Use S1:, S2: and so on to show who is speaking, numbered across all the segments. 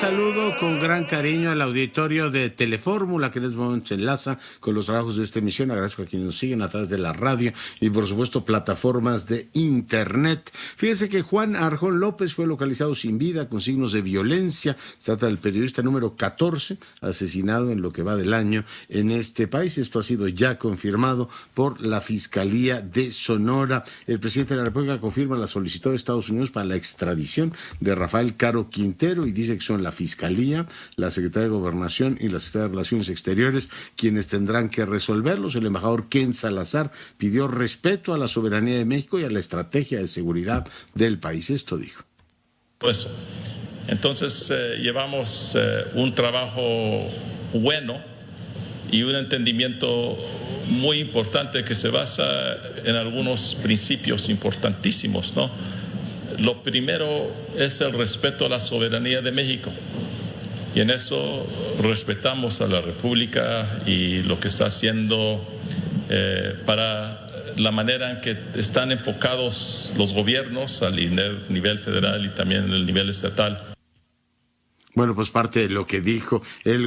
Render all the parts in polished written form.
S1: saludo con gran cariño al auditorio de Telefórmula, que en este momento se enlaza con los trabajos de esta emisión. Agradezco a quienes nos siguen a través de la radio y, por supuesto, plataformas de Internet. Fíjese que Juan Arjón López fue localizado sin vida, con signos de violencia. Se trata del periodista número 14 asesinado en lo que va del año en este país. Esto ha sido ya confirmado por la Fiscalía de Sonora. El presidente de la República confirma la solicitud de Estados Unidos para la extradición de Rafael Caro Quintero y dice que son la Fiscalía, la Secretaría de Gobernación y la Secretaría de Relaciones Exteriores quienes tendrán que resolverlos. El embajador Ken Salazar pidió respeto a la soberanía de México y a la estrategia de seguridad del país. Esto dijo.
S2: Pues, entonces llevamos un trabajo bueno y un entendimiento muy importante que se basa en algunos principios importantísimos, ¿no? Lo primero es el respeto a la soberanía de México, y en eso respetamos a la República y lo que está haciendo para la manera en que están enfocados los gobiernos al nivel federal y también el nivel estatal.
S1: Bueno, pues parte de lo que dijo el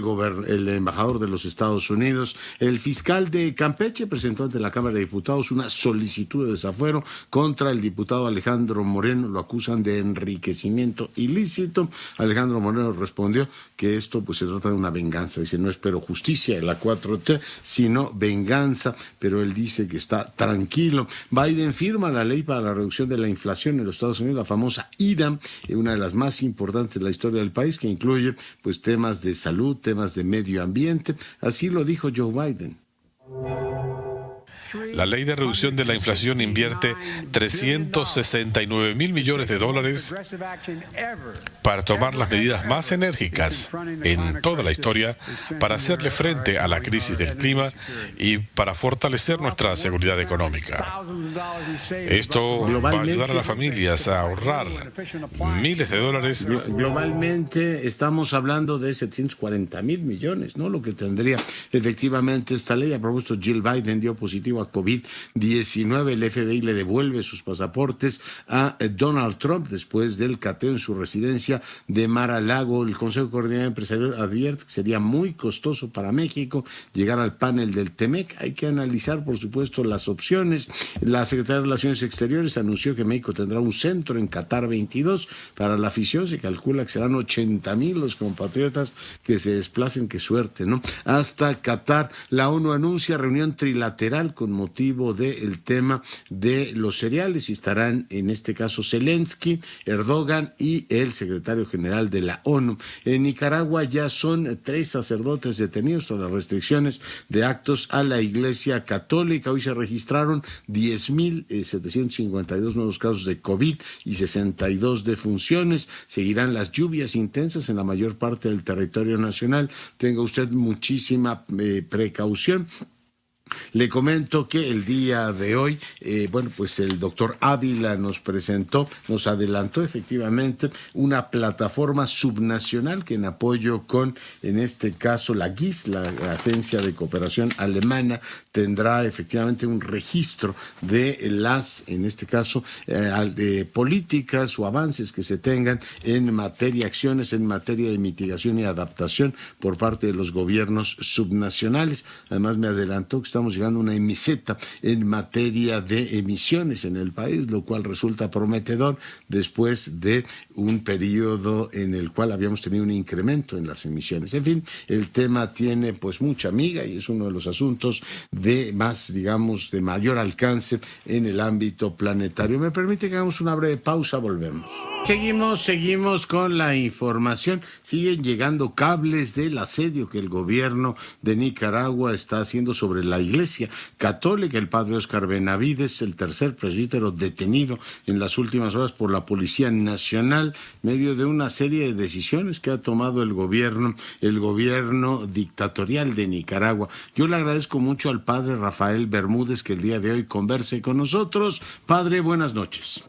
S1: embajador de los Estados Unidos. El fiscal de Campeche presentó ante la Cámara de Diputados una solicitud de desafuero contra el diputado Alejandro Moreno. Lo acusan de enriquecimiento ilícito. Alejandro Moreno respondió que esto pues se trata de una venganza. Dice, no espero justicia de la 4T, sino venganza, pero él dice que está tranquilo. Biden firma la ley para la reducción de la inflación en los Estados Unidos, la famosa IRA, una de las más importantes de la historia del país, que incluye pues temas de salud, temas de medio ambiente. Así lo dijo Joe Biden.
S3: La ley de reducción de la inflación invierte $369 mil millones para tomar las medidas más enérgicas en toda la historia para hacerle frente a la crisis del clima y para fortalecer nuestra seguridad económica. Esto va a ayudar a las familias a ahorrar miles de dólares.
S1: Globalmente estamos hablando de 740 mil millones, ¿no? Lo que tendría efectivamente esta ley. A propósito, Jill Biden dio positivo a COVID-19. El FBI le devuelve sus pasaportes a Donald Trump después del cateo en su residencia de Mar-a-Lago. El Consejo Coordinador Empresarial advierte que sería muy costoso para México llegar al panel del TEMEC. Hay que analizar, por supuesto, las opciones. La Secretaría de Relaciones Exteriores anunció que México tendrá un centro en Qatar 22 para la afición. Se calcula que serán 80,000 los compatriotas que se desplacen. Qué suerte, ¿no? Hasta Qatar. La ONU anuncia reunión trilateral con motivo del tema de los cereales, y estarán en este caso Zelensky, Erdogan y el secretario general de la ONU. En Nicaragua ya son 3 sacerdotes detenidos por las restricciones de actos a la Iglesia Católica. Hoy se registraron 10,752 nuevos casos de COVID y 62 defunciones. Seguirán las lluvias intensas en la mayor parte del territorio nacional. Tenga usted muchísima precaución. Le comento que el día de hoy, pues el doctor Ávila nos adelantó efectivamente una plataforma subnacional que en apoyo con, en este caso, la GIS, la Agencia de Cooperación Alemana, tendrá efectivamente un registro de las, en este caso, políticas o avances que se tengan en materia, acciones en materia de mitigación y adaptación por parte de los gobiernos subnacionales. Además me adelantó que estamos llegando a una meseta en materia de emisiones en el país, lo cual resulta prometedor después de un periodo en el cual habíamos tenido un incremento en las emisiones. En fin, el tema tiene pues mucha miga y es uno de los asuntos de más, digamos, de mayor alcance en el ámbito planetario. ¿Me permite que hagamos una breve pausa? Volvemos. Seguimos con la información. Siguen llegando cables del asedio que el gobierno de Nicaragua está haciendo sobre la Iglesia Católica. El padre Óscar Benavides, el tercer presbítero detenido en las últimas horas por la Policía Nacional, medio de una serie de decisiones que ha tomado el gobierno dictatorial de Nicaragua. Yo le agradezco mucho al padre Rafael Bermúdez que el día de hoy converse con nosotros. Padre, buenas noches.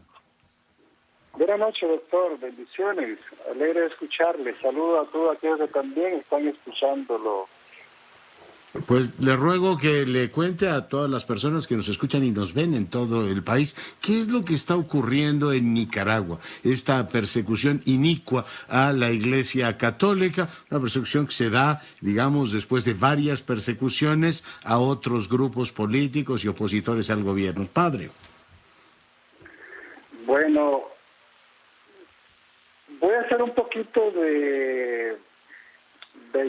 S4: Buenas noches, doctor. Bendiciones. Alegre de escucharle. Saludo a todos aquellos que también están escuchándolo
S1: Pues le ruego que le cuente a todas las personas que nos escuchan y nos ven en todo el país qué es lo que está ocurriendo en Nicaragua, esta persecución inicua a la Iglesia Católica, una persecución que se da, digamos, después de varias persecuciones a otros grupos políticos y opositores al gobierno. Padre.
S4: Bueno, voy a hacer un poquito de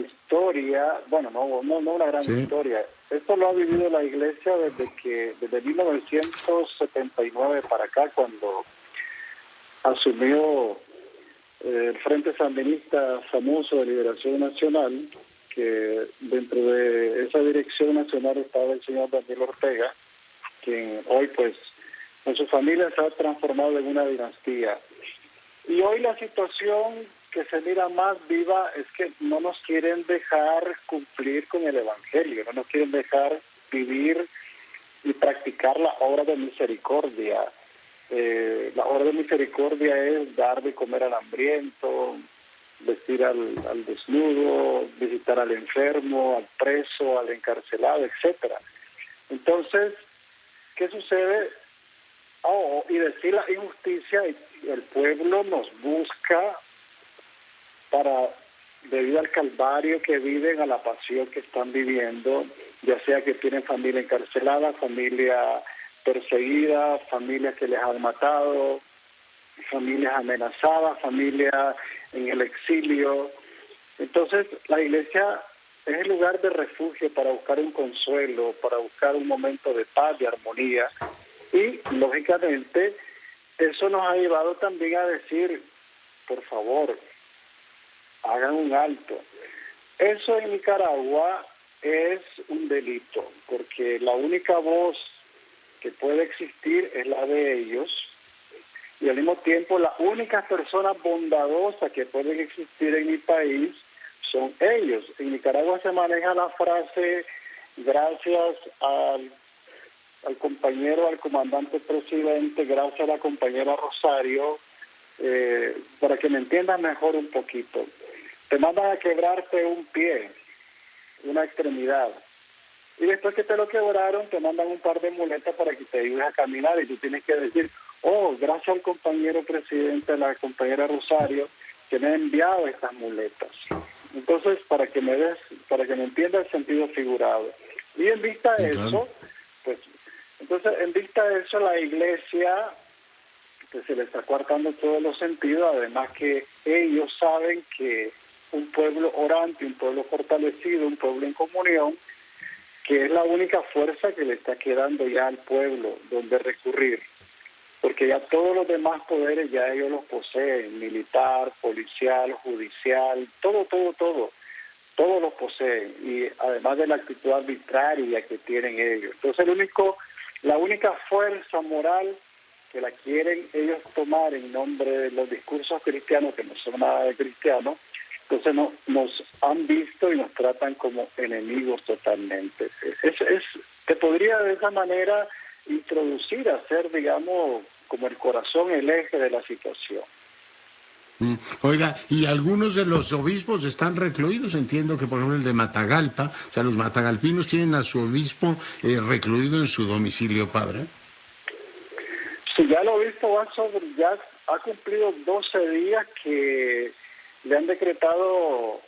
S4: historia, bueno, no una gran historia. Esto lo ha vivido la Iglesia desde 1979 para acá, cuando asumió el Frente Sandinista famoso de Liberación Nacional, que dentro de esa dirección nacional estaba el señor Daniel Ortega, quien hoy pues con su familia se ha transformado en una dinastía. Y hoy la situación que se mira más viva es que no nos quieren dejar cumplir con el Evangelio, no nos quieren dejar vivir y practicar la obra de misericordia. La obra de misericordia es dar de comer al hambriento, vestir al desnudo, visitar al enfermo, al preso, al encarcelado, etcétera. Entonces, ¿qué sucede? Y decir la injusticia, y el pueblo nos busca debido al calvario que viven, a la pasión que están viviendo, ya sea que tienen familia encarcelada, familia perseguida, familias que les han matado, familias amenazadas, familias en el exilio. Entonces, la Iglesia es el lugar de refugio para buscar un consuelo, para buscar un momento de paz, de armonía. Y, lógicamente, eso nos ha llevado también a decir, por favor, hagan un alto. Eso en Nicaragua es un delito, porque la única voz que puede existir es la de ellos, y al mismo tiempo las únicas personas bondadosas que pueden existir en mi país son ellos. En Nicaragua se maneja la frase, gracias al compañero, al comandante presidente, gracias a la compañera Rosario, para que me entiendan mejor un poquito. Te mandan a quebrarte un pie, una extremidad, y después que te lo quebraron, te mandan un par de muletas para que te ayudes a caminar, y tú tienes que decir, gracias al compañero presidente, a la compañera Rosario, que me ha enviado estas muletas. Entonces, para que me entienda el sentido figurado. Y en vista de eso, pues, entonces, en vista de eso, la Iglesia, que se le está coartando todos los sentidos, además que ellos saben que un pueblo orante, un pueblo fortalecido, un pueblo en comunión, que es la única fuerza que le está quedando ya al pueblo donde recurrir, porque ya todos los demás poderes ya ellos los poseen, militar, policial, judicial, todos los poseen, y además de la actitud arbitraria que tienen ellos. Entonces la única fuerza moral que la quieren ellos tomar en nombre de los discursos cristianos, que no son nada de cristianos, entonces nos han visto y nos tratan como enemigos totalmente. Te podría de esa manera introducir a ser, digamos, como el corazón, el eje de la situación.
S1: Oiga, y algunos de los obispos están recluidos, entiendo que por ejemplo el de Matagalpa, o sea, los matagalpinos tienen a su obispo recluido en su domicilio, padre.
S4: Sí, ya el obispo ya ha cumplido 12 días que le han decretado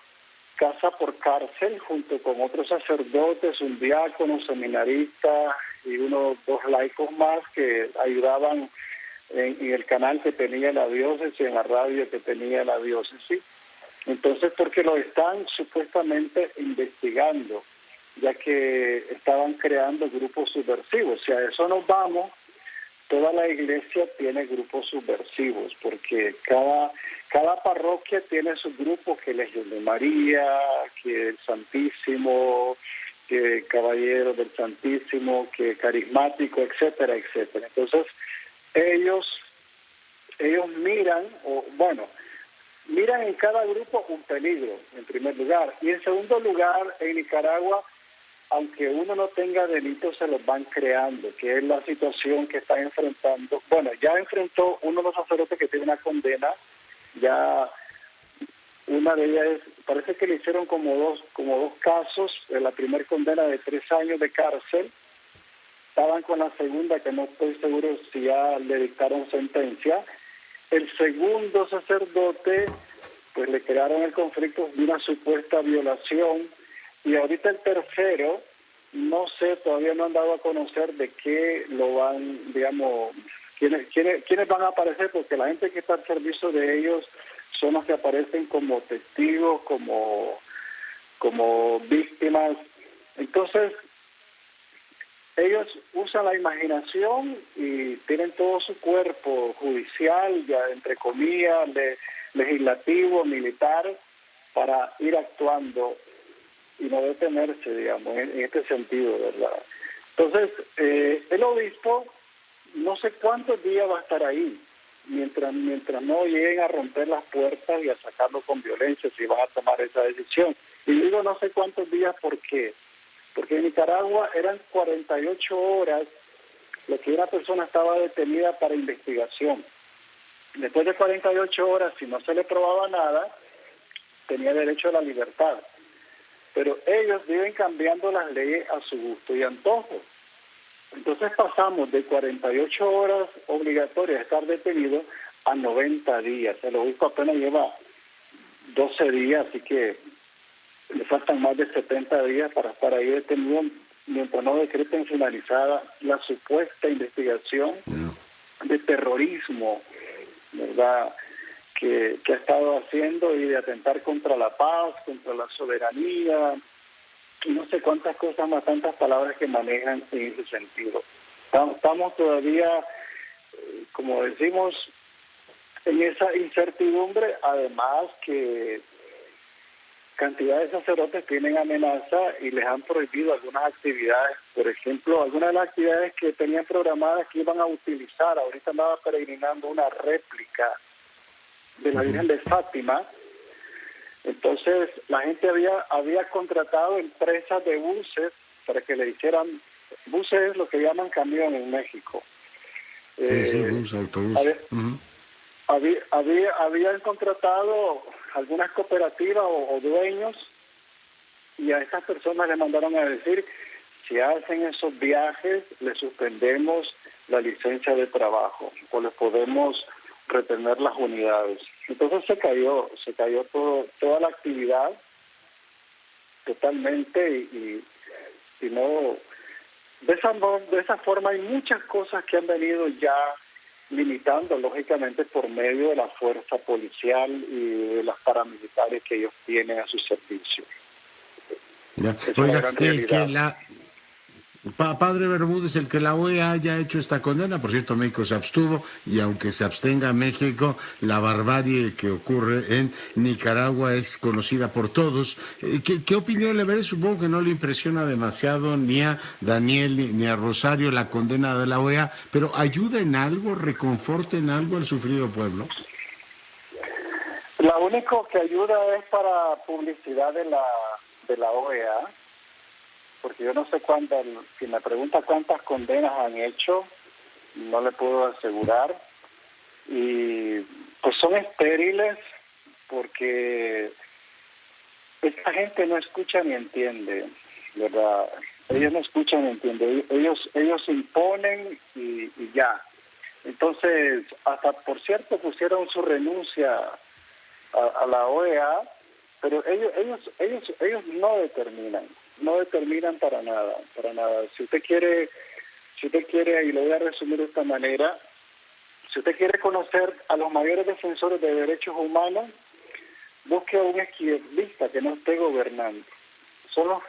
S4: casa por cárcel junto con otros sacerdotes, un diácono, un seminarista y dos laicos más que ayudaban en el canal que tenía la diócesis, en la radio que tenía la diócesis. Entonces, porque lo están supuestamente investigando, ya que estaban creando grupos subversivos. Si a eso nos vamos, toda la Iglesia tiene grupos subversivos, porque cada parroquia tiene sus grupos, que Legión de María, que el Santísimo, que Caballero del Santísimo, que Carismático, etcétera, etcétera. Entonces, ellos miran en cada grupo un peligro, en primer lugar. Y en segundo lugar, en Nicaragua, aunque uno no tenga delitos, se los van creando, que es la situación que está enfrentando. Bueno, ya enfrentó uno de los sacerdotes que tiene una condena, ya una de ellas es parece que le hicieron como dos casos. La primera condena de 3 años de cárcel. Estaban con la segunda, que no estoy seguro si ya le dictaron sentencia. El segundo sacerdote, pues le crearon el conflicto de una supuesta violación. Y ahorita el tercero, no sé, todavía no han dado a conocer de qué lo van, digamos, quiénes van a aparecer, porque la gente que está al servicio de ellos son los que aparecen como testigos, como víctimas. Entonces, ellos usan la imaginación y tienen todo su cuerpo judicial, ya entre comillas, legislativo, militar, para ir actuando y no detenerse, digamos, en este sentido, ¿verdad? Entonces, el obispo no sé cuántos días va a estar ahí, mientras no lleguen a romper las puertas y a sacarlo con violencia, si van a tomar esa decisión. Y digo no sé cuántos días, ¿por qué? Porque en Nicaragua eran 48 horas lo que una persona estaba detenida para investigación. Después de 48 horas, si no se le probaba nada, tenía derecho a la libertad. Pero ellos viven cambiando las leyes a su gusto y antojo. Entonces pasamos de 48 horas obligatorias de estar detenido a 90 días. El obispo apenas lleva 12 días, así que le faltan más de 70 días para estar ahí detenido mientras no decreten finalizada la supuesta investigación de terrorismo, ¿verdad?, que ha estado haciendo, y de atentar contra la paz, contra la soberanía, y no sé cuántas cosas más, tantas palabras que manejan en ese sentido. Estamos todavía, como decimos, en esa incertidumbre, además que cantidad de sacerdotes tienen amenaza y les han prohibido algunas actividades. Por ejemplo, algunas de las actividades que tenían programadas que iban a utilizar, ahorita andaba peregrinando una réplica de la Virgen de Fátima. Entonces la gente había contratado empresas de buses para que le hicieran, buses es lo que llaman camión en México.
S1: Sí, bus, autobús.
S4: Habían contratado algunas cooperativas o dueños, y a estas personas le mandaron a decir: si hacen esos viajes, les suspendemos la licencia de trabajo o les podemos retener las unidades. Entonces se cayó toda la actividad totalmente, y no, de esa forma hay muchas cosas que han venido ya limitando, lógicamente, por medio de la fuerza policial y de las paramilitares que ellos tienen a su servicio.
S1: Ya. Oiga, Padre Bermúdez, el que la OEA haya hecho esta condena, por cierto, México se abstuvo, y aunque se abstenga México, la barbarie que ocurre en Nicaragua es conocida por todos. ¿Qué opinión le merece? Supongo que no le impresiona demasiado ni a Daniel ni a Rosario la condena de la OEA, pero ¿ayuda en algo, reconforta en algo al sufrido pueblo?
S4: Lo único que ayuda es para publicidad de la OEA, porque yo no sé cuántas, si me pregunta cuántas condenas han hecho, no le puedo asegurar. Y pues son estériles, porque esta gente no escucha ni entiende, ¿verdad? Ellos no escuchan ni entienden, ellos imponen y ya. Entonces, hasta por cierto pusieron su renuncia a la OEA, pero ellos no determinan para nada. Si usted quiere, y lo voy a resumir de esta manera, si usted quiere conocer a los mayores defensores de derechos humanos, busque a un izquierdista que no esté gobernando. Son los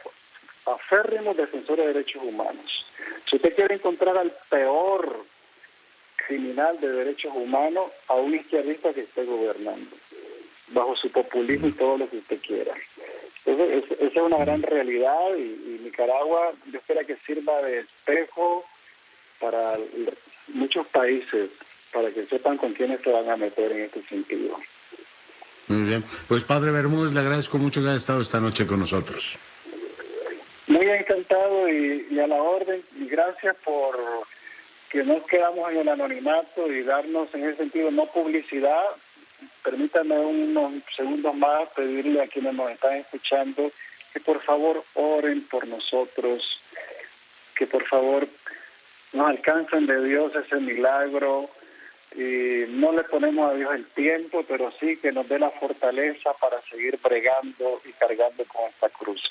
S4: aférrimos defensores de derechos humanos. Si usted quiere encontrar al peor criminal de derechos humanos, a un izquierdista que esté gobernando, bajo su populismo y todo lo que usted quiera. Entonces, esa es una gran realidad, y Nicaragua, yo espero que sirva de espejo para muchos países, para que sepan con quiénes se van a meter en este sentido.
S1: Muy bien. Pues Padre Bermúdez, le agradezco mucho que haya estado esta noche con nosotros.
S4: Muy encantado y a la orden, y gracias por que nos quedamos en el anonimato y darnos en ese sentido no publicidad, Permítanme unos segundos más pedirle a quienes nos están escuchando que por favor oren por nosotros, que por favor nos alcancen de Dios ese milagro. Y no le ponemos a Dios el tiempo, pero sí que nos dé la fortaleza para seguir bregando y cargando con esta cruz.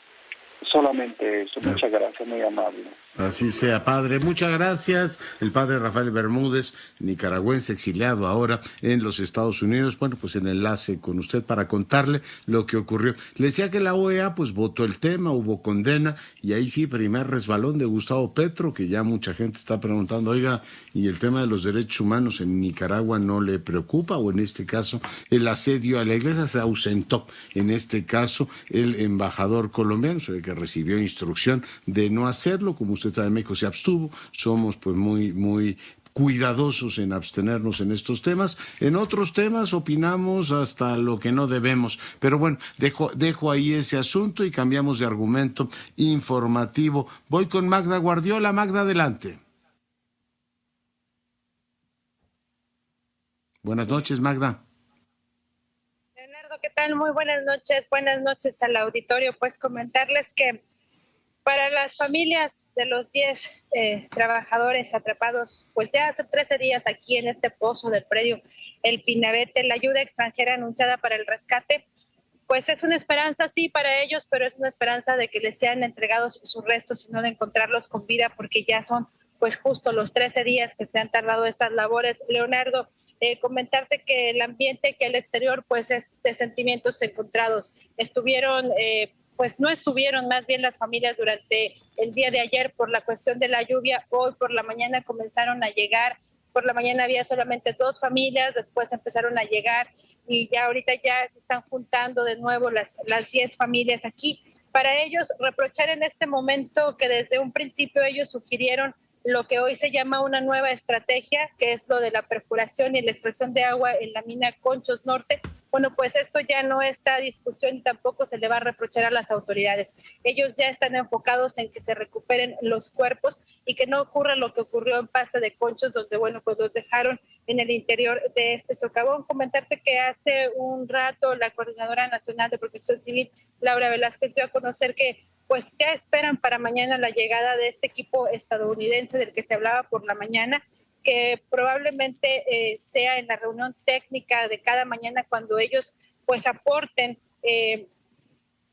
S4: Solamente eso. Muchas gracias, muy amable.
S1: Así sea, padre. Muchas gracias. El padre Rafael Bermúdez, nicaragüense, exiliado ahora en los Estados Unidos. Bueno, pues en enlace con usted para contarle lo que ocurrió. Le decía que la OEA pues votó el tema, hubo condena, y ahí sí, primer resbalón de Gustavo Petro, que ya mucha gente está preguntando, oiga, ¿y el tema de los derechos humanos en Nicaragua no le preocupa? O en este caso, el asedio a la iglesia. Se ausentó. En este caso, el embajador colombiano, que recibió instrucción de no hacerlo, como usted sabe, México se abstuvo. Somos pues muy cuidadosos en abstenernos en estos temas. En otros temas opinamos hasta lo que no debemos. Pero bueno, dejo ahí ese asunto y cambiamos de argumento informativo. Voy con Magda Guardiola. Magda, adelante. Buenas noches, Magda.
S5: Leonardo, ¿qué tal? Muy buenas noches al auditorio. Pues comentarles que para las familias de los 10 trabajadores atrapados, pues ya hace 13 días aquí en este pozo del predio El Pinabete, la ayuda extranjera anunciada para el rescate, pues es una esperanza, sí, para ellos, pero es una esperanza de que les sean entregados sus restos y no de encontrarlos con vida, porque ya son pues justo los 13 días que se han tardado estas labores. Leonardo, comentarte que el ambiente que al exterior pues es de sentimientos encontrados. Pues no estuvieron más bien las familias durante el día de ayer por la cuestión de la lluvia. Hoy por la mañana comenzaron a llegar. Por la mañana había solamente 2 familias, después empezaron a llegar y ya ahorita ya se están juntando de nuevo las 10 familias aquí. Para ellos, reprochar en este momento que desde un principio ellos sugirieron lo que hoy se llama una nueva estrategia, que es lo de la perforación y la extracción de agua en la mina Conchos Norte. Bueno, pues esto ya no está a discusión y tampoco se le va a reprochar a las autoridades. Ellos ya están enfocados en que se recuperen los cuerpos y que no ocurra lo que ocurrió en Pasta de Conchos, donde, bueno, pues los dejaron en el interior de este socavón. Comentarte que hace un rato la Coordinadora Nacional de Protección Civil, Laura Velázquez, dio a conocer que pues ya esperan para mañana la llegada de este equipo estadounidense del que se hablaba por la mañana, que probablemente sea en la reunión técnica de cada mañana cuando ellos pues aporten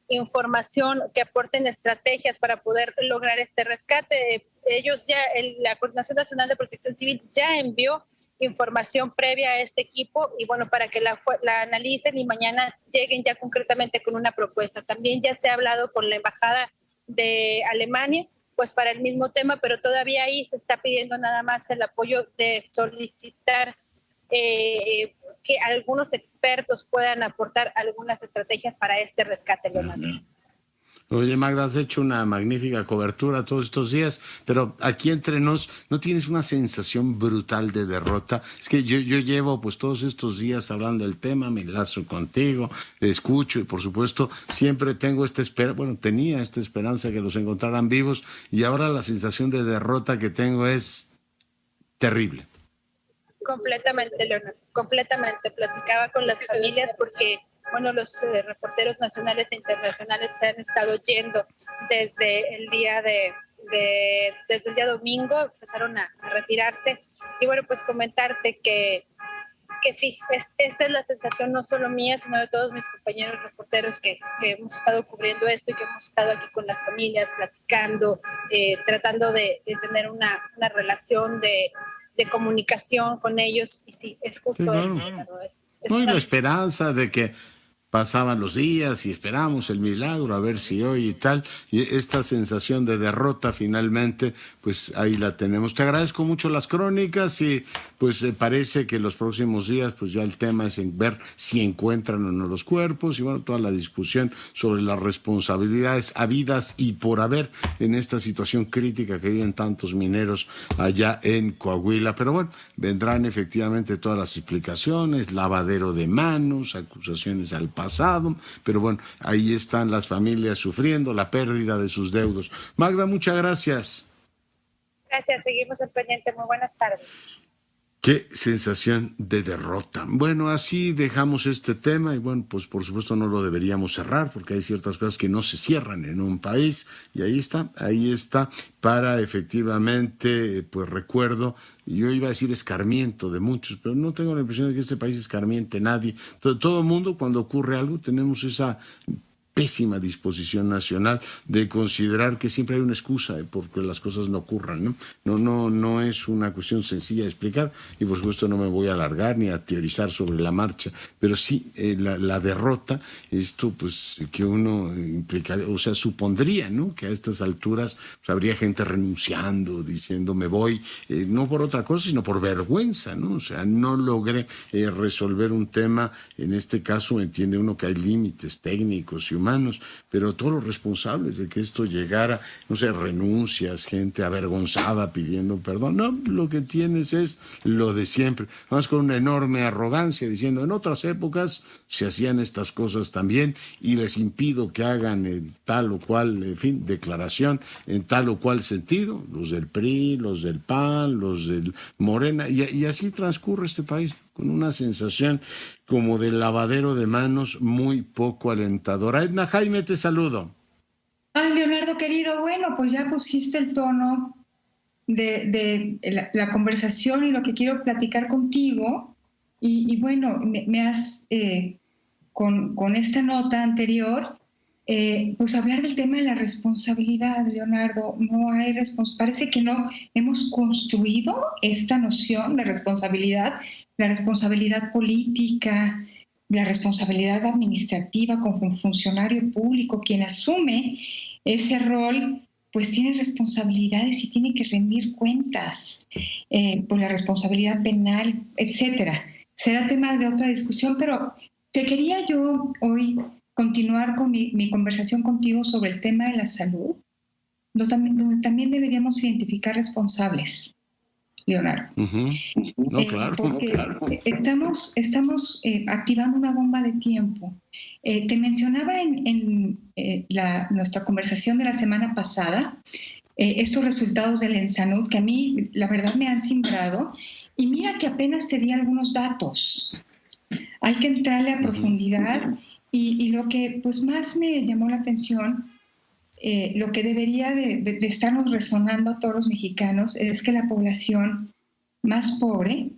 S5: información, que aporten estrategias para poder lograr este rescate. Ellos ya, la Coordinación Nacional de Protección Civil ya envió información previa a este equipo y bueno, para que la analicen y mañana lleguen ya concretamente con una propuesta. También ya se ha hablado con la Embajada de Alemania, pues para el mismo tema, pero todavía ahí se está pidiendo nada más el apoyo de solicitar que algunos expertos puedan aportar algunas estrategias para este rescate, Leonardo.
S1: Oye, Magda, has hecho una magnífica cobertura todos estos días, pero aquí entre nos, ¿no tienes una sensación brutal de derrota? Es que yo llevo pues todos estos días hablando del tema, me enlazo contigo, escucho y por supuesto siempre tengo tenía esta esperanza de que los encontraran vivos y ahora la sensación de derrota que tengo es terrible.
S5: Completamente, Leonardo, completamente. Platicaba con las familias porque, bueno, los reporteros nacionales e internacionales se han estado yendo desde el día desde el día domingo, empezaron a retirarse. Y bueno, pues comentarte que sí, esta es la sensación no solo mía, sino de todos mis compañeros reporteros que hemos estado cubriendo esto y que hemos estado aquí con las familias, platicando, tratando de tener una relación de comunicación con ellos. Y sí, es justo
S1: claro. No hay la esperanza de que pasaban los días y esperamos el milagro, a ver si hoy y tal, y esta sensación de derrota finalmente, pues ahí la tenemos. Te agradezco mucho las crónicas y pues parece que los próximos días, pues ya el tema es en ver si encuentran o no los cuerpos y bueno, toda la discusión sobre las responsabilidades habidas y por haber en esta situación crítica que viven tantos mineros allá en Coahuila. Pero bueno, vendrán efectivamente todas las explicaciones, lavadero de manos, acusaciones al pasado, pero bueno, ahí están las familias sufriendo la pérdida de sus deudos. Magda, muchas gracias.
S5: Gracias, seguimos al pendiente. Muy buenas tardes.
S1: Qué sensación de derrota. Bueno, así dejamos este tema y bueno, pues por supuesto no lo deberíamos cerrar porque hay ciertas cosas que no se cierran en un país y ahí está, para efectivamente, pues recuerdo, yo iba a decir escarmiento de muchos, pero no tengo la impresión de que este país escarmiente nadie. Todo mundo cuando ocurre algo tenemos esa pésima disposición nacional de considerar que siempre hay una excusa porque las cosas no ocurran, ¿no? No es una cuestión sencilla de explicar y por supuesto no me voy a alargar ni a teorizar sobre la marcha, pero sí la derrota, esto pues que uno implicaría, o sea, supondría, ¿no? Que a estas alturas pues, habría gente renunciando, diciendo me voy, no por otra cosa, sino por vergüenza, ¿no? O sea, no logré resolver un tema, en este caso entiende uno que hay límites técnicos y humanos, pero todos los responsables de que esto llegara, no sé, renuncias, gente avergonzada pidiendo perdón, no, lo que tienes es lo de siempre, además con una enorme arrogancia diciendo en otras épocas se hacían estas cosas también y les impido que hagan tal o cual, en fin, declaración en tal o cual sentido, los del PRI, los del PAN, los del Morena, y así transcurre este país, con una sensación como de lavadero de manos muy poco alentadora. Edna Jaime, te saludo.
S6: Leonardo querido, bueno, pues ya pusiste el tono de la conversación y lo que quiero platicar contigo. Y bueno, me has, con esta nota anterior, pues hablar del tema de la responsabilidad, Leonardo. No hay parece que no hemos construido esta noción de responsabilidad, la responsabilidad política, la responsabilidad administrativa como funcionario público. Quien asume ese rol, pues tiene responsabilidades y tiene que rendir cuentas por la responsabilidad penal, etcétera. Será tema de otra discusión, pero te quería yo hoy continuar con mi conversación contigo sobre el tema de la salud, donde también deberíamos identificar responsables, Leonardo.
S1: No, claro,
S6: porque estamos activando una bomba de tiempo. Te mencionaba en nuestra conversación de la semana pasada estos resultados del ENSANUD que a mí, la verdad, me han cimbrado. Y mira que apenas te di algunos datos. Hay que entrarle a profundidad y lo que pues más me llamó la atención, lo que debería de estarnos resonando a todos los mexicanos es que la población más pobre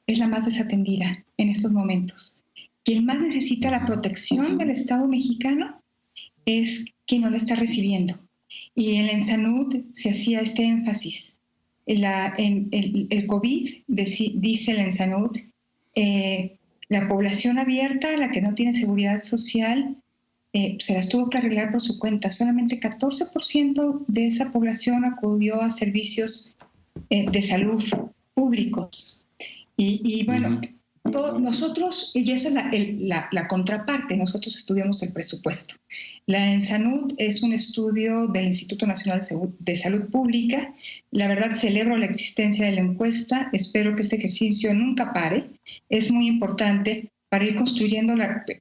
S6: es la más desatendida en estos momentos. Quien más necesita la protección del Estado mexicano es quien no la está recibiendo. Y en el ENSANUD se hacía este énfasis. En el COVID, dice el ENSANUD, la población abierta, la que no tiene seguridad social, se las tuvo que arreglar por su cuenta. Solamente 14% de esa población acudió a servicios de salud públicos. Y bueno, nosotros, y esa es la contraparte, nosotros estudiamos el presupuesto. La ENSANUD es un estudio del Instituto Nacional de Salud Pública. La verdad, celebro la existencia de la encuesta. Espero que este ejercicio nunca pare. Es muy importante para ir construyendo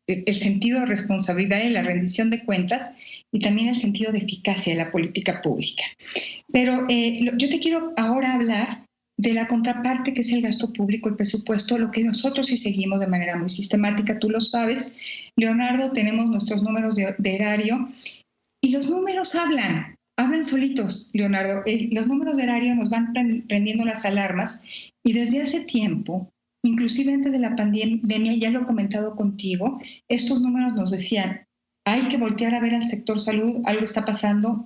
S6: el sentido de responsabilidad y la rendición de cuentas y también el sentido de eficacia de la política pública. Pero yo te quiero ahora hablar de la contraparte, que es el gasto público, el presupuesto, lo que nosotros sí seguimos de manera muy sistemática. Tú lo sabes, Leonardo, tenemos nuestros números de erario y los números hablan solitos, Leonardo. Los números de erario nos van prendiendo las alarmas y desde hace tiempo, inclusive antes de la pandemia, ya lo he comentado contigo, estos números nos decían, hay que voltear a ver al sector salud, algo está pasando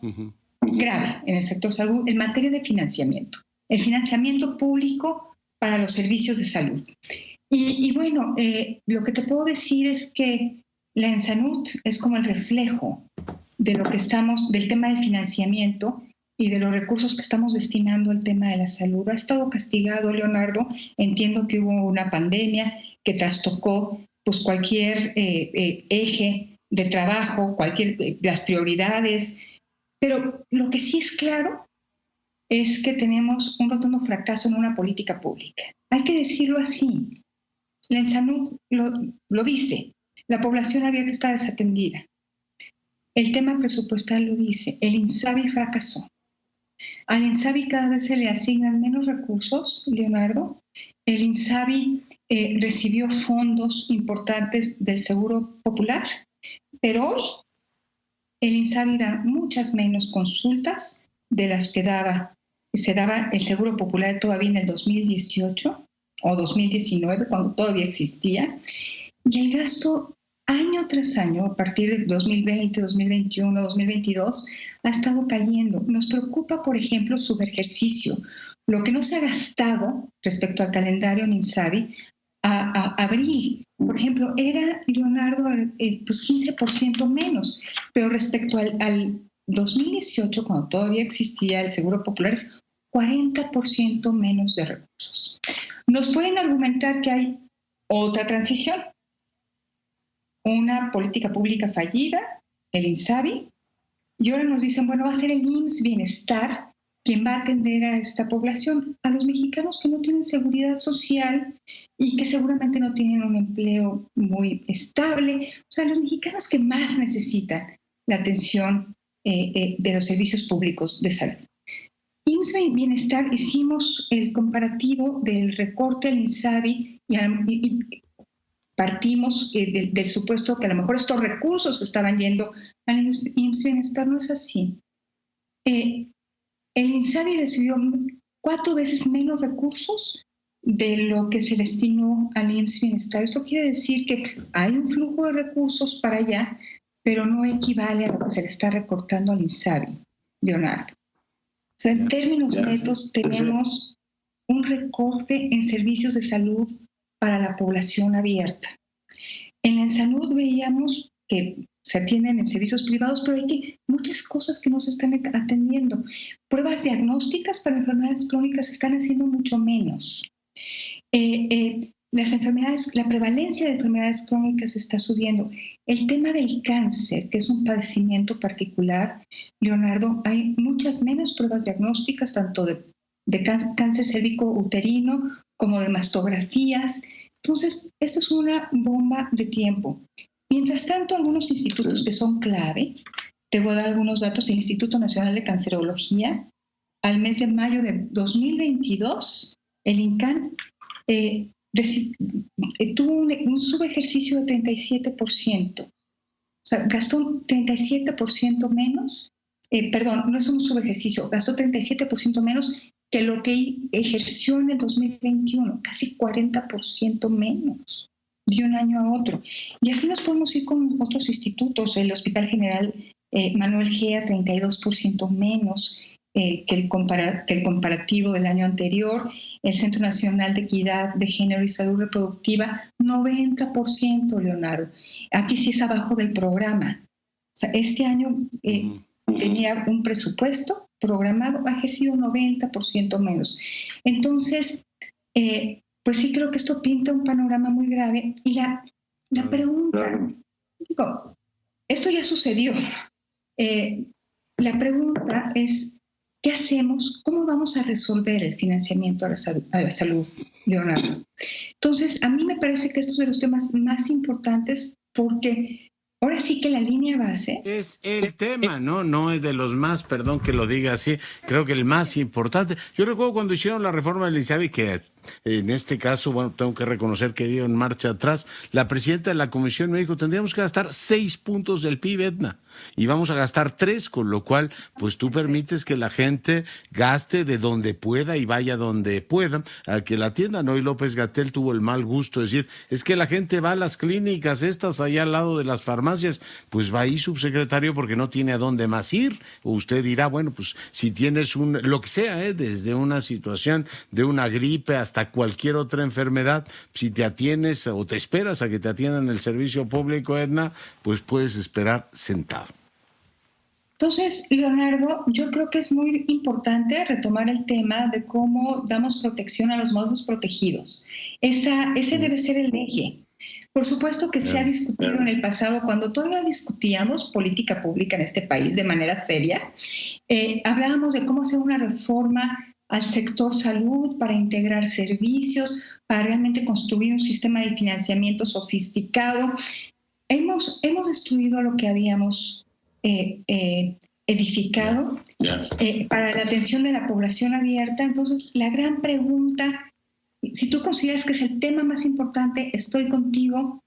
S6: grave en el sector salud en materia de financiamiento. El financiamiento público para los servicios de salud. Y bueno, lo que te puedo decir es que la ENSANUD es como el reflejo de lo que del tema del financiamiento y de los recursos que estamos destinando al tema de la salud. Ha estado castigado, Leonardo. Entiendo que hubo una pandemia que trastocó pues, cualquier eje de trabajo, las prioridades. Pero lo que sí es claro es que tenemos un rotundo fracaso en una política pública. Hay que decirlo así. La ENSANUD lo dice. La población abierta está desatendida. El tema presupuestal lo dice. El INSABI fracasó. Al INSABI cada vez se le asignan menos recursos, Leonardo. el INSABI recibió fondos importantes del Seguro Popular, pero hoy el INSABI da muchas menos consultas de las que se daba el Seguro Popular todavía en el 2018 o 2019, cuando todavía existía, y el gasto año tras año, a partir de 2020, 2021, 2022, ha estado cayendo. Nos preocupa, por ejemplo, su ejercicio. Lo que no se ha gastado respecto al calendario en INSABI a abril, por ejemplo, era, Leonardo, pues 15% menos, pero respecto al 2018, cuando todavía existía el Seguro Popular, es 40% menos de recursos. Nos pueden argumentar que hay otra transición, una política pública fallida, el INSABI, y ahora nos dicen, bueno, va a ser el IMSS Bienestar quien va a atender a esta población, a los mexicanos que no tienen seguridad social y que seguramente no tienen un empleo muy estable, o sea, los mexicanos que más necesitan la atención de los servicios públicos de salud. IMSS Bienestar, hicimos el comparativo del recorte al INSABI y partimos del supuesto que a lo mejor estos recursos estaban yendo al IMSS Bienestar. No es así. El INSABI recibió 4 veces menos recursos de lo que se destinó al IMSS Bienestar. Esto quiere decir que hay un flujo de recursos para allá, pero no equivale a lo que se le está recortando al INSABI, Leonardo. O sea, en términos netos tenemos un recorte en servicios de salud para la población abierta. En la salud veíamos que se atienden en servicios privados, pero hay muchas cosas que no se están atendiendo. Pruebas diagnósticas para enfermedades crónicas se están haciendo mucho menos. Las enfermedades, la prevalencia de enfermedades crónicas está subiendo. El tema del cáncer, que es un padecimiento particular, Leonardo, hay muchas menos pruebas diagnósticas, tanto de cáncer cérvico-uterino como de mastografías. Entonces, esto es una bomba de tiempo. Mientras tanto, algunos institutos que son clave, te voy a dar algunos datos. El Instituto Nacional de Cancerología, al mes de mayo de 2022, el INCAN tuvo un subejercicio de 37%. O sea, gastó 37% menos, no es un subejercicio, gastó 37% menos que lo que ejerció en el 2021, casi 40% menos de un año a otro. Y así nos podemos ir con otros institutos. El Hospital General Manuel Gea, 32% menos que el comparativo del año anterior. El Centro Nacional de Equidad de Género y Salud Reproductiva, 90%, Leonardo. Aquí sí es abajo del programa. O sea, este año tenía un presupuesto programado, ha ejercido 90% menos. Entonces, pues sí creo que esto pinta un panorama muy grave. Y la pregunta, digo, esto ya sucedió. La pregunta es, ¿qué hacemos? ¿Cómo vamos a resolver el financiamiento a la salud, Leonardo? Entonces, a mí me parece que estos son los temas más importantes porque ahora sí que la línea base
S1: es el tema, ¿no? No es de los más, perdón que lo diga así, creo que el más importante. Yo recuerdo cuando hicieron la reforma del INSABI que en este caso, bueno, tengo que reconocer que dio en marcha atrás, la presidenta de la Comisión me dijo, tendríamos que gastar 6 puntos del PIB, Edna, y vamos a gastar 3, con lo cual, pues tú permites que la gente gaste de donde pueda y vaya donde pueda, a que la atiendan. Hoy López-Gatell tuvo el mal gusto de decir, es que la gente va a las clínicas estas allá al lado de las farmacias, pues va ahí, subsecretario, porque no tiene a dónde más ir. O usted dirá, bueno, pues si tienes lo que sea, desde una situación de una gripe hasta cualquier otra enfermedad, si te atienes o te esperas a que te atiendan en el servicio público, Edna, pues puedes esperar sentado.
S6: Entonces, Leonardo, yo creo que es muy importante retomar el tema de cómo damos protección a los más desprotegidos. Ese debe ser el eje. Por supuesto que se ha discutido en el pasado, cuando todavía discutíamos política pública en este país de manera seria, hablábamos de cómo hacer una reforma al sector salud para integrar servicios, para realmente construir un sistema de financiamiento sofisticado. Hemos destruido lo que habíamos edificado para la atención de la población abierta. Entonces, la gran pregunta si tú consideras que es el tema más importante, estoy contigo.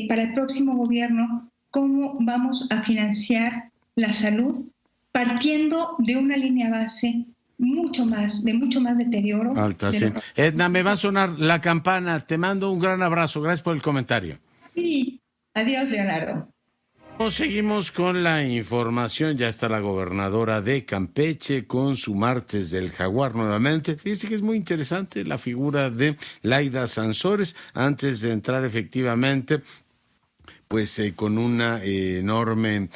S6: Para el próximo gobierno, ¿cómo vamos a financiar la salud partiendo de una línea base de mucho más deterioro?
S1: Alta, sí. Edna, me va a sonar la campana. Te mando un gran abrazo. Gracias por el comentario.
S6: Sí. Adiós, Leonardo.
S1: Seguimos con la información. Ya está la gobernadora de Campeche con su martes del jaguar nuevamente. Fíjense que es muy interesante la figura de Laida Sansores. Antes de entrar efectivamente pues con una enorme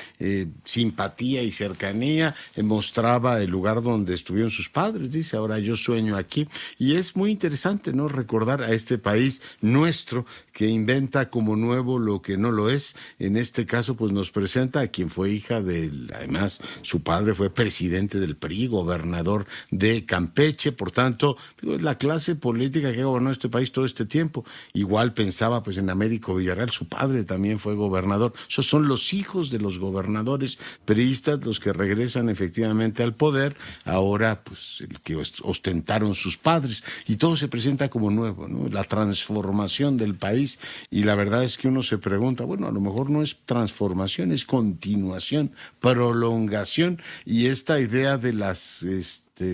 S1: simpatía y cercanía, mostraba el lugar donde estuvieron sus padres, dice, ahora yo sueño aquí, y es muy interesante, ¿no?, recordar a este país nuestro que inventa como nuevo lo que no lo es. En este caso, pues nos presenta a quien fue hija de, además, su padre fue presidente del PRI, gobernador de Campeche, por tanto, es la clase política que gobernó este país todo este tiempo. Igual pensaba pues en Américo Villarreal, su padre también fue gobernador. Esos son los hijos de los gobernadores priistas, los que regresan efectivamente al poder, ahora pues el que ostentaron sus padres, y todo se presenta como nuevo, ¿no?, la transformación del país, y la verdad es que uno se pregunta, bueno, a lo mejor no es transformación, es continuación, prolongación, y esta idea de las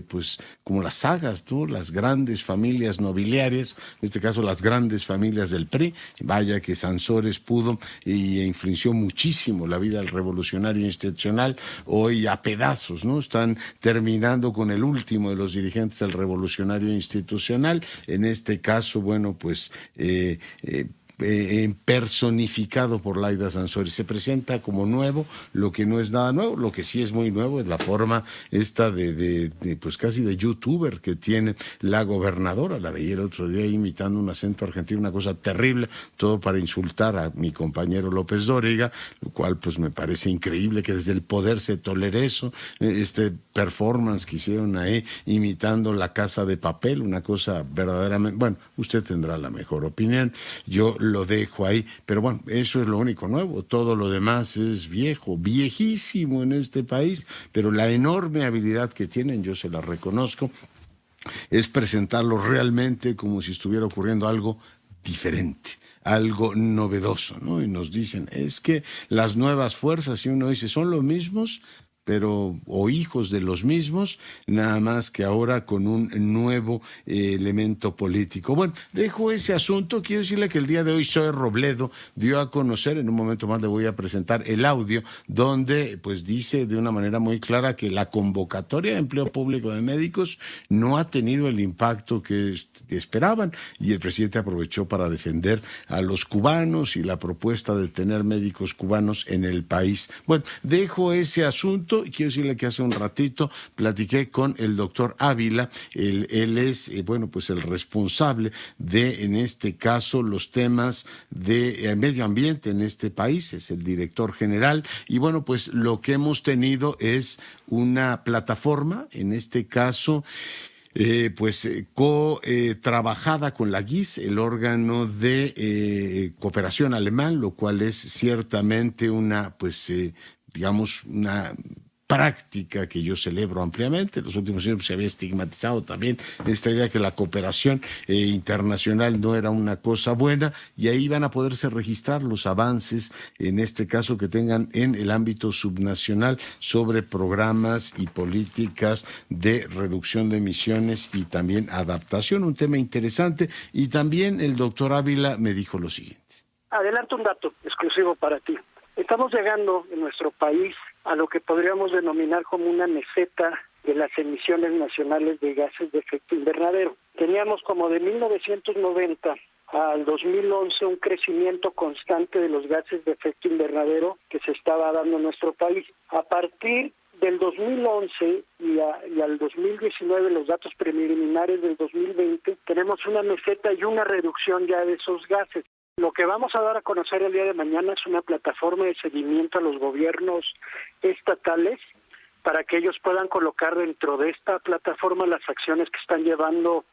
S1: pues como las sagas, ¿no?, las grandes familias nobiliarias, en este caso las grandes familias del PRI, vaya que Sansores pudo y influenció muchísimo la vida del revolucionario institucional, hoy a pedazos, ¿no?, están terminando con el último de los dirigentes del revolucionario institucional, en este caso, bueno, pues personificado por Laida Sansores. Se presenta como nuevo, lo que no es nada nuevo. Lo que sí es muy nuevo es la forma esta de pues casi de youtuber que tiene la gobernadora. La veía el otro día imitando un acento argentino, una cosa terrible, todo para insultar a mi compañero López Dóriga, lo cual pues me parece increíble que desde el poder se tolere eso. Este performance que hicieron ahí imitando La Casa de Papel, una cosa verdaderamente, bueno, usted tendrá la mejor opinión, yo lo dejo ahí, pero bueno, eso es lo único nuevo, todo lo demás es viejo, viejísimo en este país, pero la enorme habilidad que tienen, yo se la reconozco, es presentarlo realmente como si estuviera ocurriendo algo diferente, algo novedoso, ¿no? Y nos dicen, es que las nuevas fuerzas, y uno dice, son los mismos, pero o hijos de los mismos, nada más que ahora con un nuevo elemento político. Bueno, dejo ese asunto. Quiero decirle que el día de hoy Zoe Robledo dio a conocer, en un momento más le voy a presentar el audio, donde pues dice de una manera muy clara que la convocatoria de empleo público de médicos no ha tenido el impacto que esperaban, y el presidente aprovechó para defender a los cubanos y la propuesta de tener médicos cubanos en el país. Bueno, dejo ese asunto. Y quiero decirle que hace un ratito platiqué con el doctor Ávila, él es, bueno, pues el responsable de, en este caso, los temas de medio ambiente en este país, es el director general, y bueno, pues lo que hemos tenido es una plataforma, en este caso, trabajada con la GIS, el órgano de cooperación alemán, lo cual es ciertamente una, pues, digamos, una práctica que yo celebro ampliamente. En los últimos años se había estigmatizado también esta idea que la cooperación internacional no era una cosa buena, y ahí van a poderse registrar los avances, en este caso que tengan en el ámbito subnacional, sobre programas y políticas de reducción de emisiones y también adaptación, un tema interesante. Y también el doctor Ávila me dijo lo siguiente.
S7: Adelanto un dato exclusivo para ti. Estamos llegando en nuestro país a lo que podríamos denominar como una meseta de las emisiones nacionales de gases de efecto invernadero. Teníamos como de 1990 al 2011 un crecimiento constante de los gases de efecto invernadero que se estaba dando en nuestro país. A partir del 2011 y al 2019, los datos preliminares del 2020, tenemos una meseta y una reducción ya de esos gases. Lo que vamos a dar a conocer el día de mañana es una plataforma de seguimiento a los gobiernos estatales para que ellos puedan colocar dentro de esta plataforma las acciones que están llevando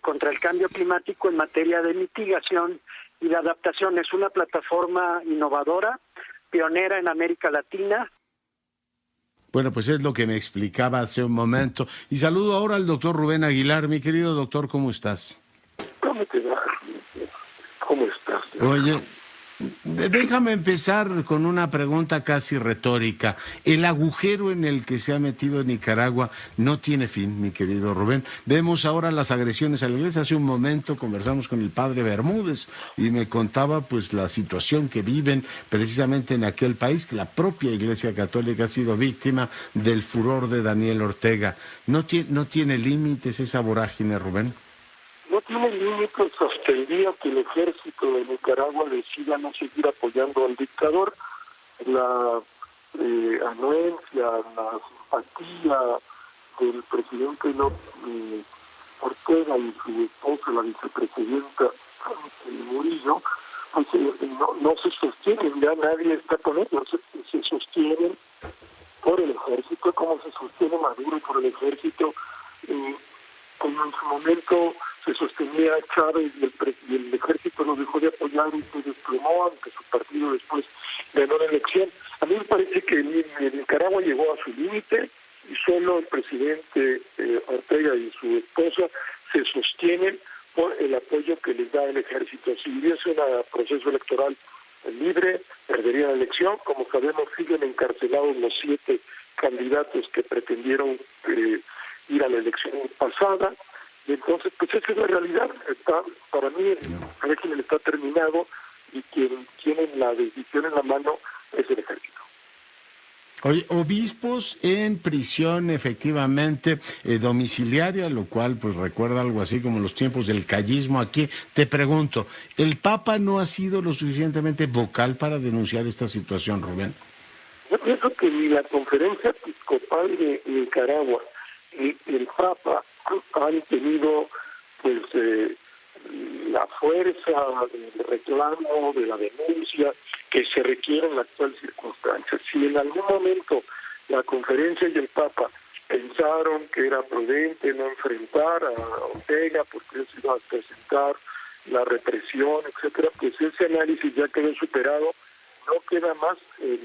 S7: contra el cambio climático en materia de mitigación y de adaptación. Es una plataforma innovadora, pionera en América Latina.
S1: Bueno, pues es lo que me explicaba hace un momento. Y saludo ahora al doctor Rubén Aguilar. Mi querido doctor, ¿cómo estás?
S8: ¿Cómo te va? ¿Cómo estás?
S1: Oye, déjame empezar con una pregunta casi retórica. El agujero en el que se ha metido Nicaragua no tiene fin, mi querido Rubén. Vemos ahora las agresiones a la iglesia. Hace un momento conversamos con el padre Bermúdez y me contaba pues la situación que viven precisamente en aquel país, que la propia Iglesia Católica ha sido víctima del furor de Daniel Ortega. ¿No tiene límites esa vorágine, Rubén?
S8: No tiene límites hasta el día que el ejército de Nicaragua decida no seguir apoyando al dictador. La anuencia, la simpatía del presidente Ortega y su esposa, la vicepresidenta Murillo, pues no se sostienen, ya nadie está con ellos, se sostienen por el ejército, como se sostiene Maduro por el ejército, como en su momento se sostenía Chávez y el ejército lo dejó de apoyar y se desplomó, aunque su partido después ganó la elección. A mí me parece que Nicaragua llegó a su límite y solo el presidente Ortega y su esposa se sostienen por el apoyo que les da el ejército. Si hubiese un proceso electoral libre, perdería la elección. Como sabemos, siguen encarcelados los 7 candidatos que pretendieron ir a la elección pasada. Y entonces, pues esa es la realidad. Para mí el régimen está terminado y quien tiene la decisión en la mano es el ejército.
S1: Oye, obispos en prisión efectivamente domiciliaria, lo cual pues recuerda algo así como los tiempos del callismo aquí. Te pregunto, ¿el Papa no ha sido lo suficientemente vocal para denunciar esta situación, Rubén?
S8: Yo pienso que ni la Conferencia Episcopal de Nicaragua ni el Papa han tenido pues la fuerza del reclamo, de la denuncia que se requiere en la actual circunstancia. Si en algún momento la Conferencia y el Papa pensaron que era prudente no enfrentar a Ortega porque se iba a presentar la represión, etcétera, pues ese análisis ya quedó superado. No queda más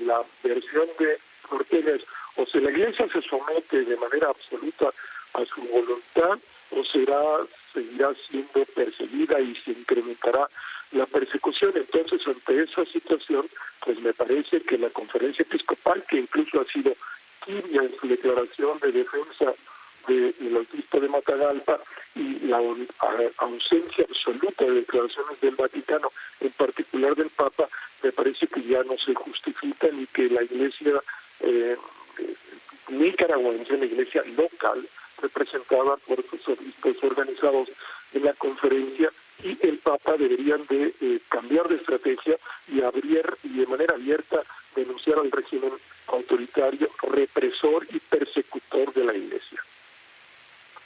S8: la versión de Ortega, o si la Iglesia se somete de manera absoluta a su voluntad, o seguirá siendo perseguida y se incrementará la persecución. Entonces, ante esa situación, pues me parece que la Conferencia Episcopal, que incluso ha sido tibia en su declaración de defensa del obispo de Matagalpa, y la ausencia absoluta de declaraciones del Vaticano, en particular del Papa, me parece que ya no se justifican y que la Iglesia nicaragüense, la Iglesia local, representada por sus obispos organizados en la conferencia, y el Papa deberían de cambiar de estrategia y de manera abierta denunciar al régimen autoritario, represor y persecutor de la Iglesia.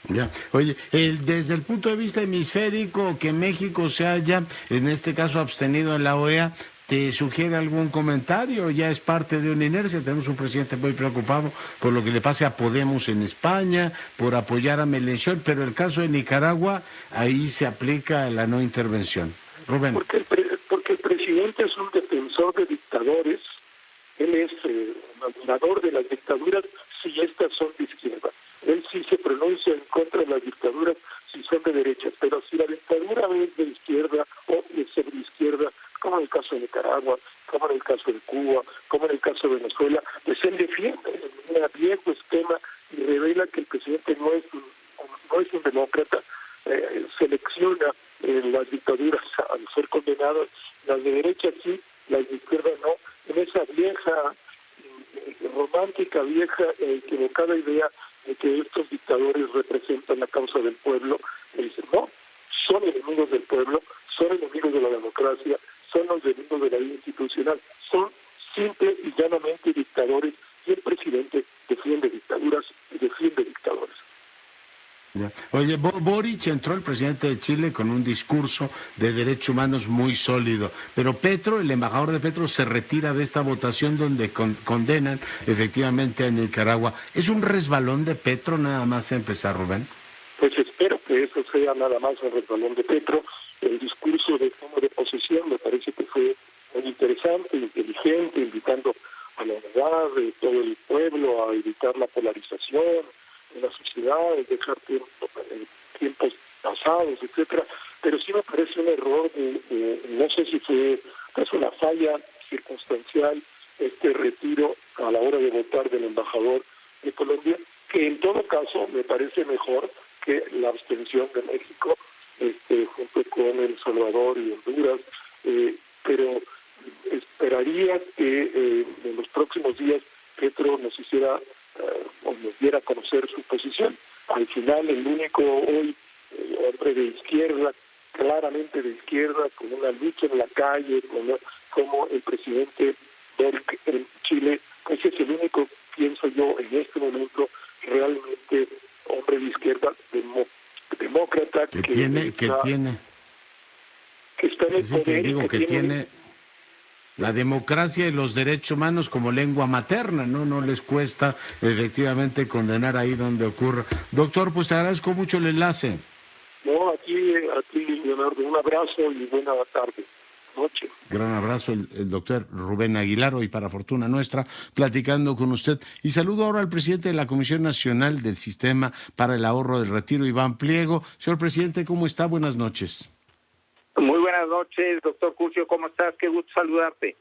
S1: Ya. Oye, desde el punto de vista hemisférico, que México se haya, en este caso, abstenido en la OEA, ¿te sugiere algún comentario? ¿Ya es parte de una inercia? Tenemos un presidente muy preocupado por lo que le pase a Podemos en España, por apoyar a Melenchón, pero el caso de Nicaragua, ahí se aplica la no intervención. Rubén.
S8: Porque el presidente es un defensor de dictadores, él es un admirador de las dictaduras si estas son de izquierda. Él sí se pronuncia en contra de las dictaduras si son de derecha, pero si la dictadura es de izquierda o es de izquierda, como en el caso de Nicaragua, como en el caso de Cuba, como en el caso de Venezuela, pues él defiende un viejo esquema y revela que el presidente no es un demócrata, selecciona las dictaduras al ser condenadas, las de derecha sí, las de izquierda no, en esa vieja, romántica, vieja, equivocada idea de que estos dictadores representan la causa del pueblo. Él dice, no, son enemigos del pueblo, son enemigos de la democracia, son los enemigos de la vida institucional, son simple y llanamente dictadores, y el presidente defiende dictaduras y defiende dictadores.
S1: Ya. Oye, Boric entró, el presidente de Chile, con un discurso de derechos humanos muy sólido, pero Petro, el embajador de Petro, se retira de esta votación donde condenan efectivamente a Nicaragua. ¿Es un resbalón de Petro nada más a empezar, Rubén?
S8: Pues espero que eso sea nada más un resbalón de Petro. El discurso de toma de posesión me parece que fue muy interesante, inteligente, invitando a la unidad de todo el pueblo, a evitar la polarización en la sociedad, dejar tiempos pasados, etcétera. pero sí me parece un error, no sé si fue una falla circunstancial este retiro a la hora de votar del embajador de Colombia, que en todo caso me parece mejor que la abstención de México junto con El Salvador y Honduras, pero esperaría que en los próximos días Petro nos hiciera o nos diera a conocer su posición. Al final, el único hoy hombre de izquierda, claramente de izquierda, con una lucha en la calle, como el presidente Boric en Chile, ese es el único, pienso yo, en este momento, realmente hombre de izquierda, demócrata,
S1: que está en el poder, que tiene la democracia y los derechos humanos como lengua materna, no les cuesta efectivamente condenar ahí donde ocurra. Doctor, pues te agradezco mucho el enlace.
S8: No, aquí Leonardo, un abrazo y buena tarde, noche.
S1: Gran abrazo, el doctor Rubén Aguilar, hoy para fortuna nuestra, platicando con usted. Y saludo ahora al presidente de la Comisión Nacional del Sistema para el Ahorro del Retiro, Iván Pliego. Señor presidente, ¿cómo está? Buenas noches.
S9: Muy buenas noches, doctor Curcio, ¿cómo estás? Qué gusto saludarte.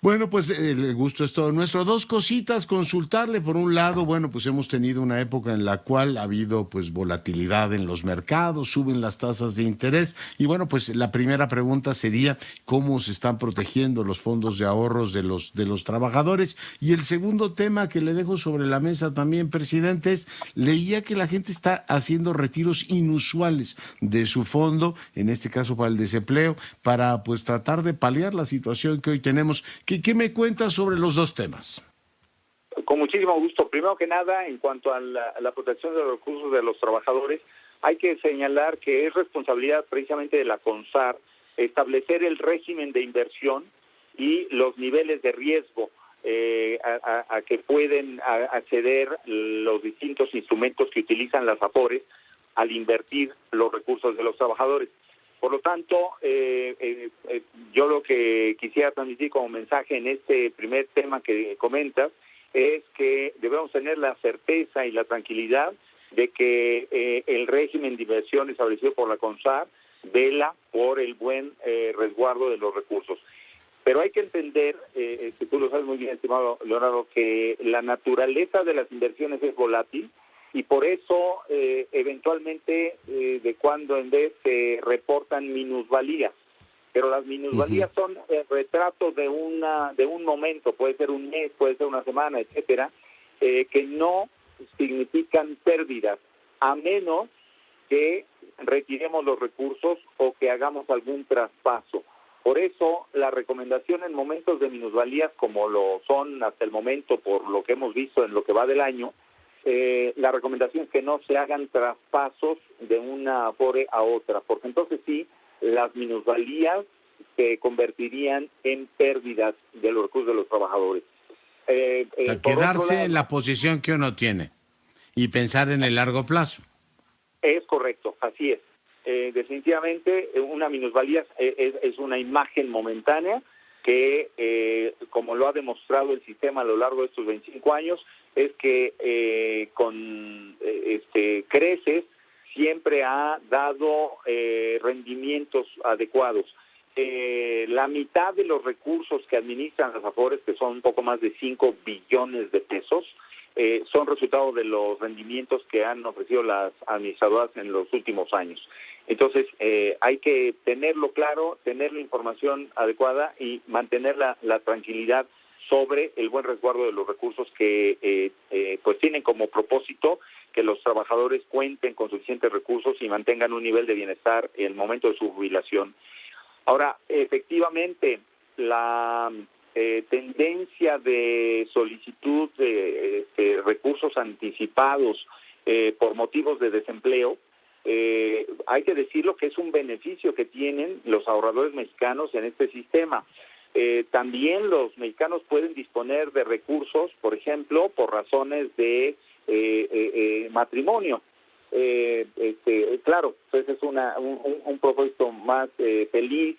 S1: Bueno, pues el gusto es todo nuestro. Dos cositas, consultarle. Por un lado, bueno, pues hemos tenido una época en la cual ha habido pues volatilidad en los mercados, suben las tasas de interés. Y bueno, pues la primera pregunta sería cómo se están protegiendo los fondos de ahorros de los trabajadores. Y el segundo tema que le dejo sobre la mesa también, presidente, es leía que la gente está haciendo retiros inusuales de su fondo, en este caso para el desempleo, para pues tratar de paliar la situación que hoy tenemos. ¿Qué me cuentas sobre los dos temas?
S9: Con muchísimo gusto. Primero que nada, en cuanto a la protección de los recursos de los trabajadores, hay que señalar que es responsabilidad precisamente de la CONSAR establecer el régimen de inversión y los niveles de riesgo a que pueden acceder los distintos instrumentos que utilizan las AFORES al invertir los recursos de los trabajadores. Por lo tanto, yo lo que quisiera transmitir como mensaje en este primer tema que comentas es que debemos tener la certeza y la tranquilidad de que el régimen de inversión establecido por la CONSAR vela por el buen resguardo de los recursos. Pero hay que entender, que tú lo sabes muy bien, estimado Leonardo, que la naturaleza de las inversiones es volátil, y por eso eventualmente de cuando en vez se reportan minusvalías, pero las minusvalías son el retrato de un momento, puede ser un mes, puede ser una semana, etcétera, que no significan pérdidas, a menos que retiremos los recursos o que hagamos algún traspaso. Por eso la recomendación en momentos de minusvalías, como lo son hasta el momento por lo que hemos visto en lo que va del año, la recomendación es que no se hagan traspasos de una AFORE a otra, porque entonces sí, las minusvalías se convertirían en pérdidas de los recursos de los trabajadores.
S1: Quedarse en la posición que uno tiene y pensar en el largo plazo.
S9: Es correcto, así es. Definitivamente una minusvalía es una imagen momentánea que, como lo ha demostrado el sistema a lo largo de estos 25 años, es que con creces siempre ha dado rendimientos adecuados. La mitad de los recursos que administran las AFORES, que son un poco más de 5 billones de pesos, son resultado de los rendimientos que han ofrecido las administradoras en los últimos años. Entonces, hay que tenerlo claro, tener la información adecuada y mantener la tranquilidad sobre el buen resguardo de los recursos que pues tienen como propósito que los trabajadores cuenten con suficientes recursos y mantengan un nivel de bienestar en el momento de su jubilación. Ahora, efectivamente, la tendencia de solicitud de recursos anticipados por motivos de desempleo, hay que decirlo que es un beneficio que tienen los ahorradores mexicanos en este sistema. También los mexicanos pueden disponer de recursos, por ejemplo, por razones de matrimonio. Claro, pues es un propósito más feliz,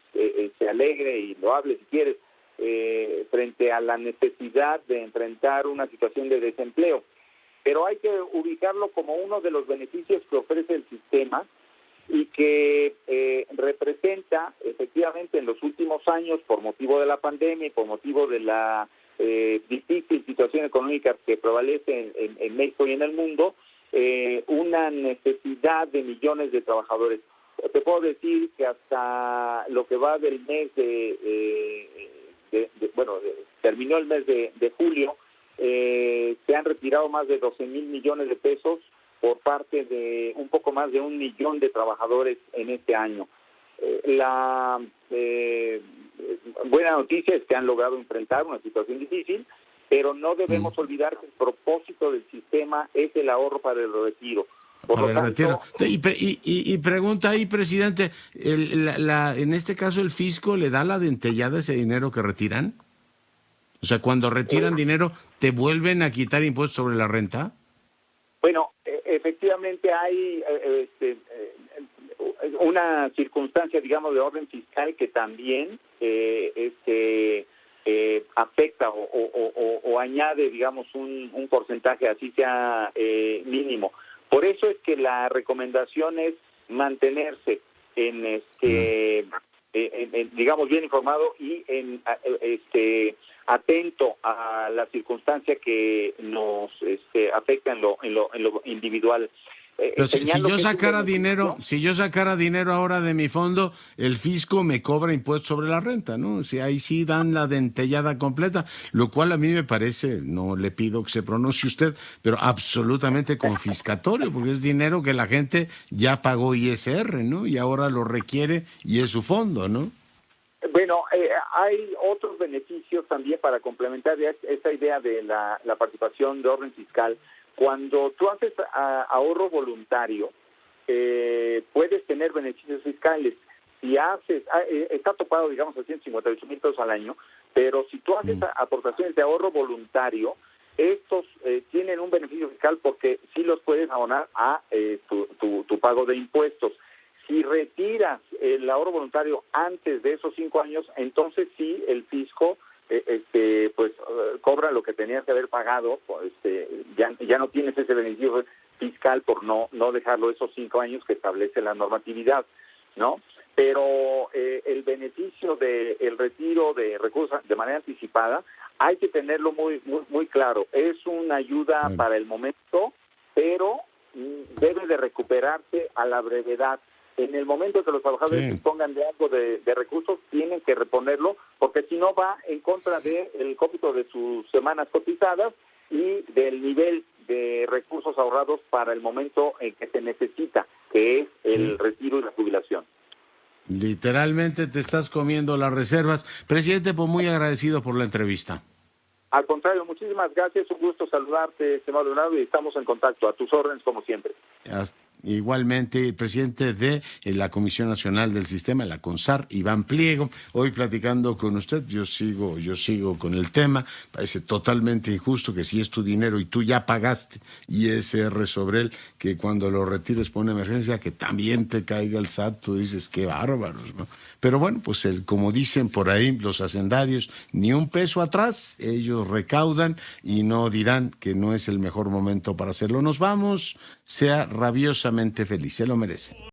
S9: alegre y loable, si quieres, frente a la necesidad de enfrentar una situación de desempleo. Pero hay que ubicarlo como uno de los beneficios que ofrece el sistema, y que representa efectivamente en los últimos años, por motivo de la pandemia y por motivo de la difícil situación económica que prevalece en México y en el mundo, una necesidad de millones de trabajadores. Te puedo decir que hasta lo que va del mes terminó el mes de julio, se han retirado más de 12,000 millones de pesos por parte de un poco más de 1 millón de trabajadores en este año. La buena noticia es que han logrado enfrentar una situación difícil, pero no debemos olvidar que el propósito del sistema es el ahorro para el retiro. Por lo tanto,
S1: y pregunta ahí, presidente, en este caso el fisco le da la dentellada ese dinero que retiran. O sea, cuando retiran dinero, ¿te vuelven a quitar impuestos sobre la renta?
S9: Bueno, efectivamente hay una circunstancia, digamos, de orden fiscal que también afecta o añade, digamos, un porcentaje, así sea mínimo. Por eso es que la recomendación es mantenerse digamos, bien informado y atento a la circunstancia que nos afecta en lo individual.
S1: Entonces, si yo sacara dinero ahora de mi fondo, el fisco me cobra impuestos sobre la renta, ¿no? O sea, ahí sí dan la dentellada completa, lo cual a mí me parece, no le pido que se pronuncie usted, pero absolutamente confiscatorio, porque es dinero que la gente ya pagó ISR, ¿no? Y ahora lo requiere y es su fondo, ¿no?
S9: Bueno, hay otros beneficios también para complementar esta idea de la participación de orden fiscal. Cuando tú haces ahorro voluntario, puedes tener beneficios fiscales. Si haces, está topado, digamos, a 158,000 pesos al año, pero si tú haces aportaciones de ahorro voluntario, estos tienen un beneficio fiscal porque sí los puedes abonar a tu pago de impuestos. Si retiras el ahorro voluntario antes de esos 5 años, entonces sí el fisco cobra lo que tenías que haber pagado, ya no tienes ese beneficio fiscal por no dejarlo esos 5 años que establece la normatividad, ¿no? Pero el beneficio del retiro de recursos de manera anticipada hay que tenerlo muy, muy, muy claro. Es una ayuda para el momento, pero debe de recuperarse a la brevedad. En el momento que los trabajadores dispongan de algo de recursos, tienen que reponerlo, porque si no va en contra del cómputo de sus semanas cotizadas y del nivel de recursos ahorrados para el momento en que se necesita, que es el retiro y la jubilación.
S1: Literalmente te estás comiendo las reservas. Presidente, pues muy agradecido por la entrevista.
S9: Al contrario, muchísimas gracias, un gusto saludarte, estimado Leonardo, y estamos en contacto, a tus órdenes como siempre. Igualmente, presidente de la Comisión Nacional del Sistema, la CONSAR, Iván Pliego, hoy platicando con usted, yo sigo con el tema. Parece totalmente injusto que si es tu dinero y tú ya pagaste ISR sobre él, que cuando lo retires por una emergencia, que también te caiga el SAT, tú dices, qué bárbaros, ¿no? Pero bueno, pues como dicen por ahí los hacendarios, ni un peso atrás, ellos recaudan y no dirán que no es el mejor momento para hacerlo. Nos vamos, sea rabiosamente feliz, se lo merece.